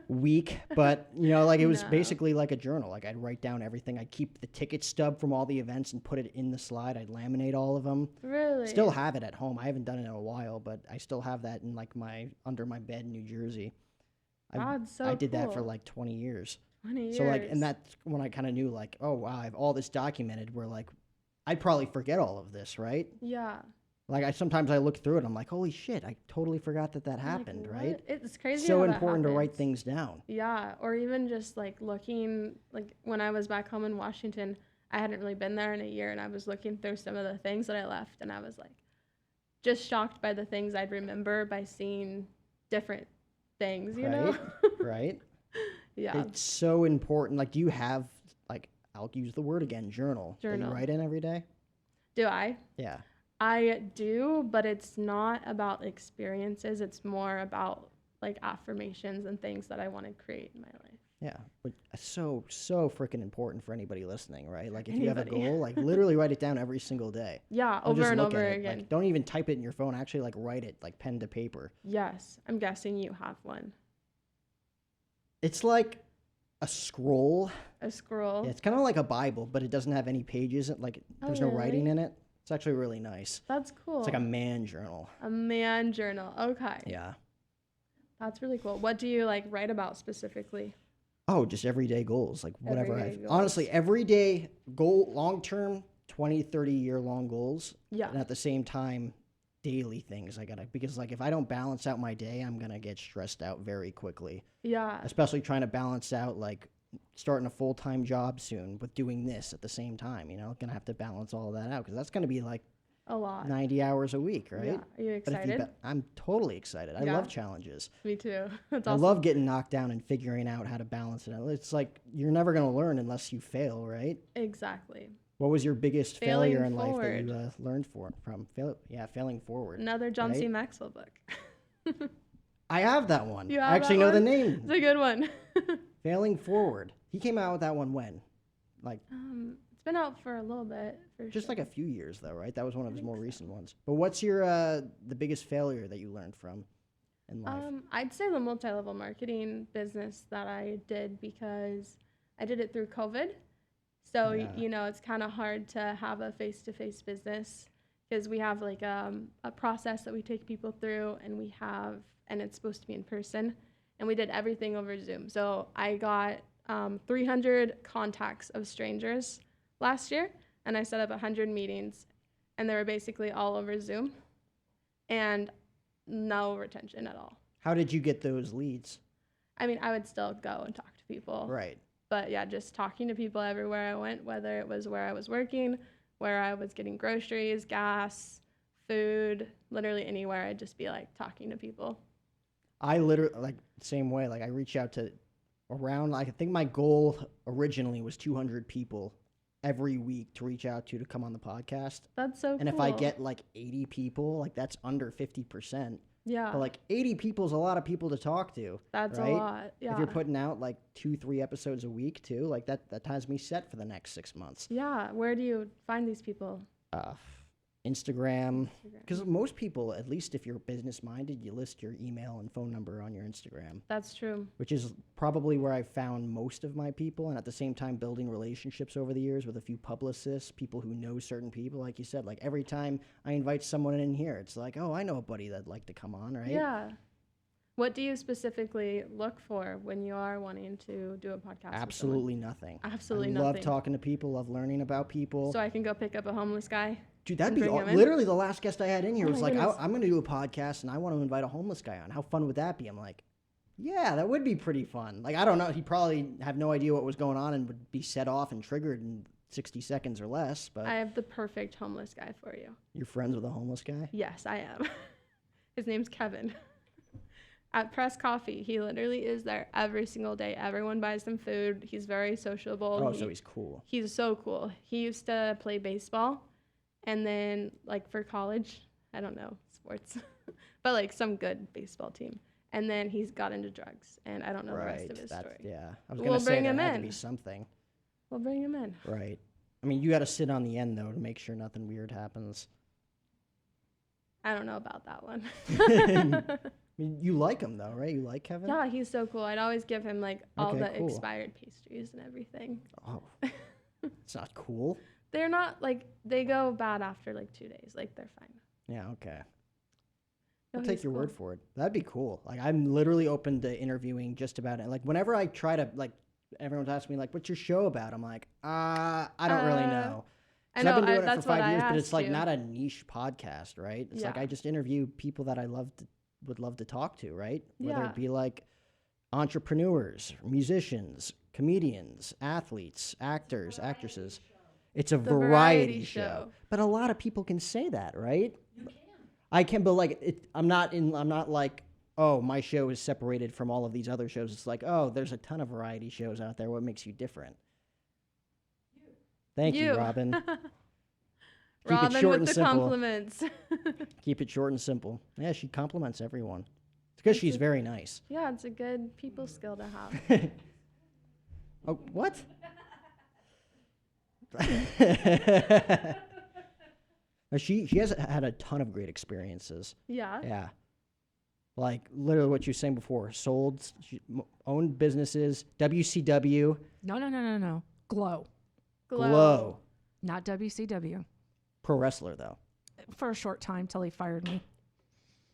weak, but you know, like it was basically like a journal. Like I'd write down everything. I'd keep the ticket stub from all the events and put it in the slide. I'd laminate all of them. Really? Still have it at home. I haven't done it in a while, but I still have that in like under my bed in New Jersey. I did that for like 20 years. 20 years. So like, and that's when I kind of knew like, oh wow, I have all this documented where like, I'd probably forget all of this, right? Yeah. Like sometimes I look through it, I'm like, holy shit, I totally forgot that happened, right? It's crazy. So how important that to write happens. things down. Yeah, or even just like looking, like when I was back home in Washington, I hadn't really been there in a year, and I was looking through some of the things that I left, and I was like, just shocked by the things I'd remember by seeing different things, you know? Right. Yeah. It's so important. Like, do you have, like, I'll use the word again, journal. That you write in every day? Do I? Yeah. I do, but it's not about experiences. It's more about like affirmations and things that I want to create in my life. Yeah, but so freaking important for anybody listening, right? Like if you have a goal, like literally write it down every single day. Yeah, over and over again. Like, don't even type it in your phone. Actually, like write it, like pen to paper. Yes, I'm guessing you have one. It's like a scroll. A scroll. Yeah, it's kind of like a Bible, but it doesn't have any pages. Like there's no writing in it. It's actually really nice. That's cool. It's like a man journal. A man journal. Okay. Yeah. That's really cool. What do you like write about specifically? Oh, just everyday goals. Like whatever honestly, everyday goal, long-term, 20, 30-year long goals. Yeah. And at the same time, daily things because like if I don't balance out my day, I'm going to get stressed out very quickly. Yeah. Especially trying to balance out like starting a full-time job soon with doing this at the same time, you know, gonna have to balance all of that out because that's gonna be like a lot, 90 hours a week, right? Yeah. Are you excited? I'm totally excited. I love challenges. Me too. That's awesome. I love getting knocked down and figuring out how to balance it. It's like you're never gonna learn unless you fail, right? Exactly. What was your biggest failure in life that you learned from? Failing forward. Another John C. Maxwell book. I have that one. You have I actually know the name. It's a good one. Failing Forward. He came out with that one when? Like it's been out for a little bit. Just like a few years though, right? That was one of his more recent ones. But what's your the biggest failure that you learned from in life? I'd say the multi-level marketing business that I did because I did it through COVID. So, you know, it's kind of hard to have a face-to-face business because we have like a process that we take people through and it's supposed to be in person. And we did everything over Zoom. So I got 300 contacts of strangers last year, and I set up 100 meetings, and they were basically all over Zoom, and no retention at all. How did you get those leads? I mean, I would still go and talk to people. Right. But yeah, just talking to people everywhere I went, whether it was where I was working, where I was getting groceries, gas, food, literally anywhere, I'd just be like talking to people. I literally, like, same way, like I reach out to around, I think my goal originally was 200 people every week to reach out to come on the podcast. That's so And cool. if I get like 80 people, like that's under 50%. Yeah. But like 80 people is a lot of people to talk to. That's right? a lot. Yeah. If you're putting out like 2-3 episodes a week too, like that has me set for the next 6 months. Yeah. Where do you find these people? Instagram. Because most people, at least if you're business minded, you list your email and phone number on your Instagram. That's true. Which is probably where I found most of my people, and at the same time building relationships over the years with a few publicists, people who know certain people. Like you said, like every time I invite someone in here, it's like, oh, I know a buddy that'd like to come on, right? Yeah. What do you specifically look for when you are wanting to do a podcast? Absolutely nothing. Absolutely I nothing. love talking to people, love learning about people. So I can go pick up a homeless guy? Dude, that'd be bring him in? literally the last guest I had in here Oh was my like, goodness. I'm going to do a podcast and I want to invite a homeless guy on. How fun would that be? I'm like, yeah, that would be pretty fun. Like, I don't know. He'd probably have no idea what was going on and would be set off and triggered in 60 seconds or less. But I have the perfect homeless guy for you. you're friends with a homeless guy? Yes, I am. His name's Kevin. At Press Coffee, he literally is there every single day. Everyone buys him food. He's very sociable. Oh, so he's cool. He's so cool. He used to play baseball, and then like for college, I don't know sports, but like some good baseball team. And then he's got into drugs, and I don't know the rest of his story. Yeah. I was We'll going to say bring that him had to in. be something. We'll bring him in. Right. I mean, you got to sit on the end, though, to make sure nothing weird happens. I don't know about that one. I mean, you like him, though, right? You like Kevin? Yeah, he's so cool. I'd always give him like all Okay, the cool. expired pastries and everything. Oh, it's not cool. They're not like, they go bad after like 2 days. Like they're fine. Yeah, okay. No, I'll take he's your cool. word for it. That'd be cool. Like, I'm literally open to interviewing just about it. Like, whenever I try to, like, everyone's asking me, like, what's your show about? I'm like, I don't really know. I 'Cause know, I've been doing it that's for 5 what I years, but it's asked like you. not a niche podcast, right? It's like Yeah. I just interview people that I would love to talk to, right? Whether Yeah. it be like entrepreneurs, musicians, comedians, athletes, actors, actresses. It's a variety show. But a lot of people can say that, right? You can. I can, but like I'm not like, oh, my show is separated from all of these other shows. It's like, oh, there's a ton of variety shows out there. What makes you different? Thank you, Robin. Keep Robin it short with and the simple. compliments. Keep it short and simple. Yeah, she compliments everyone. It's because she's very nice. Yeah, it's a good people skill to have. Oh, what? No, she has had a ton of great experiences. Yeah. Yeah. Like literally what you were saying before. Owned businesses, WCW, No. Glow. Glow. Not WCW. Pro wrestler, though. For a short time till he fired me.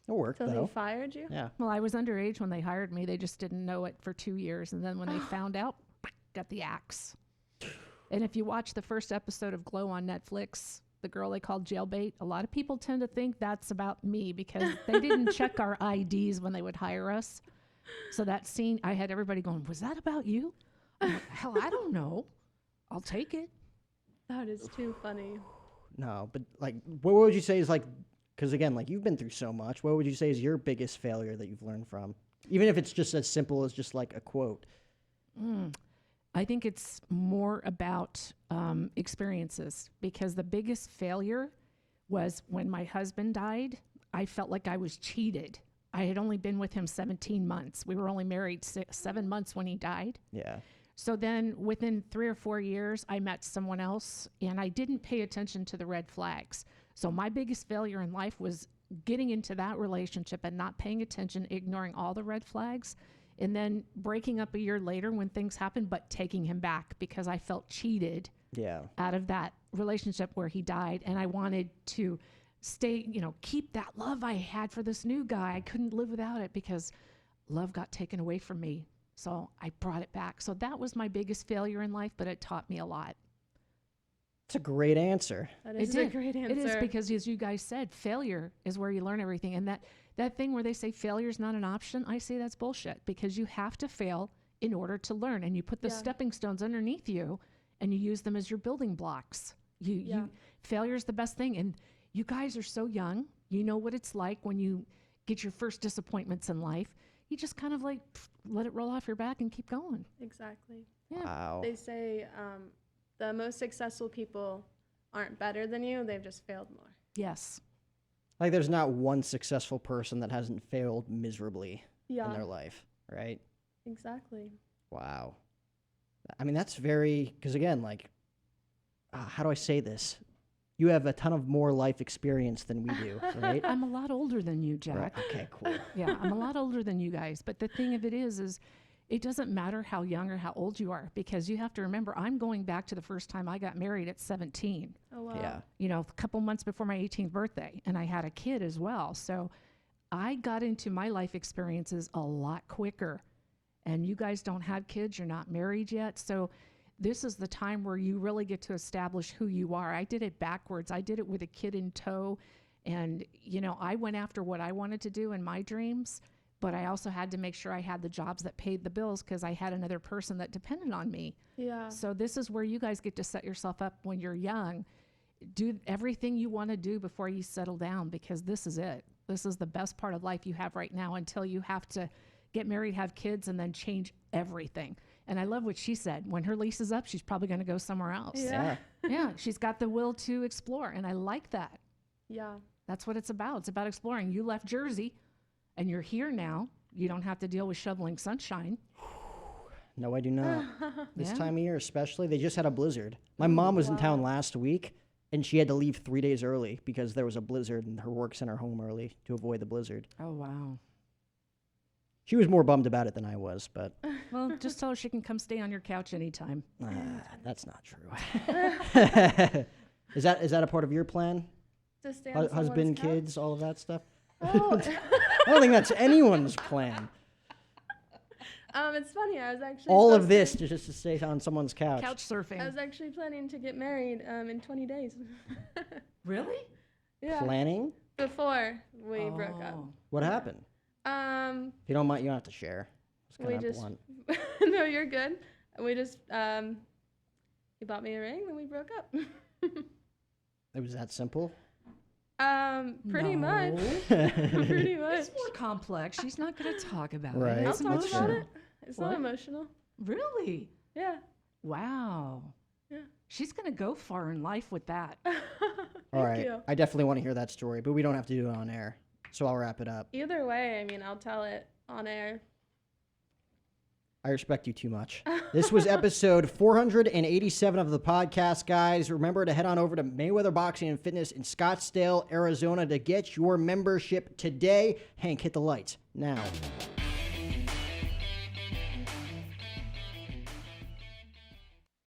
It worked, So though. they fired you? Yeah. Well, I was underage when they hired me. They just didn't know it for 2 years. And then when they found out, got the axe. And if you watch the first episode of Glow on Netflix, the girl they called Jailbait, a lot of people tend to think that's about me because they didn't check our IDs when they would hire us. So that scene, I had everybody going, was that about you? I'm like, hell, I don't know. I'll take it. That is too funny. No, but like, what would you say is like, because again, like you've been through so much, what would you say is your biggest failure that you've learned from? Even if it's just as simple as just like a quote. I think it's more about experiences because the biggest failure was when my husband died. I felt like I was cheated. I had only been with him 17 months. We were only married 7 months when he died. Yeah. So then within 3 or 4 years, I met someone else and I didn't pay attention to the red flags. So my biggest failure in life was getting into that relationship and not paying attention, ignoring all the red flags, and then breaking up a year later when things happened, but taking him back because I felt cheated Yeah. out of that relationship where he died. And I wanted to stay, keep that love I had for this new guy. I couldn't live without it because love got taken away from me. So I brought it back. So that was my biggest failure in life, but it taught me a lot. It's a great answer. That is a great answer. It is because, as you guys said, failure is where you learn everything. And that thing where they say failure is not an option, I say that's bullshit because you have to fail in order to learn. And you put the stepping stones underneath you and you use them as your building blocks. Failure is the best thing. And you guys are so young. You know what it's like when you get your first disappointments in life. you just kind of like let it roll off your back and keep going. Exactly. Yeah. Wow. They say the most successful people aren't better than you, they've just failed more. Yes. Like there's not one successful person that hasn't failed miserably in Yeah, their life, right? exactly. Wow. I mean, that's very, because again, like, how do I say this? You have a ton of more life experience than we do, right? I'm a lot older than you, Jack. Right. Okay, cool. Yeah, I'm a lot older than you guys. But the thing of it is it doesn't matter how young or how old you are, because you have to remember, I'm going back to the first time I got married at 17. Oh, wow. Yeah. You know, a couple months before my 18th birthday, and I had a kid as well. So I got into my life experiences a lot quicker. And you guys don't have kids, you're not married yet. So this is the time where you really get to establish who you are. I did it backwards. I did it with a kid in tow. And, you know, I went after what I wanted to do in my dreams, but I also had to make sure I had the jobs that paid the bills because I had another person that depended on me. Yeah. So this is where you guys get to set yourself up when you're young. Do everything you want to do before you settle down, because this is it. This is the best part of life you have right now until you have to get married, have kids, and then change everything. And I love what she said. When her lease is up, she's probably going to go somewhere else. Yeah. Yeah, she's got the will to explore, and I like that. Yeah. That's what it's about. It's about exploring. You left Jersey, and you're here now. You don't have to deal with shoveling sunshine. No, I do not. This Yeah. time of year especially, they just had a blizzard. My mom was in town last week, and she had to leave 3 days early because there was a blizzard, and her work sent her home early to avoid the blizzard. Oh, wow. She was more bummed about it than I was, but Well, just tell her she can come stay on your couch anytime. that's not true. Is that a part of your plan? To stay on Husband, someone's couch? kids, all of that stuff? Oh. I don't think that's anyone's plan. It's funny. I was actually All of supposed this just to stay on someone's couch. Couch surfing. I was actually planning to get married in 20 days. Really? Yeah. Planning? Before we broke up. What happened? If you don't mind, you don't have to share. We just no, you're good. We just he bought me a ring and we broke up. It was that simple? Pretty much. No. Pretty much. It's more complex. She's not going to talk about Right. it. I'll It's talk That's about true. it. It's What? not emotional. Really? Yeah. Wow. Yeah. She's going to go far in life with that. All right. Thank you. I definitely want to hear that story, but we don't have to do it on air. So I'll wrap it up. Either way, I mean, I'll tell it on air. I respect you too much. This was episode 487 of the podcast, guys. Remember to head on over to Mayweather Boxing and Fitness in Scottsdale, Arizona to get your membership today. Hank, hit the lights now.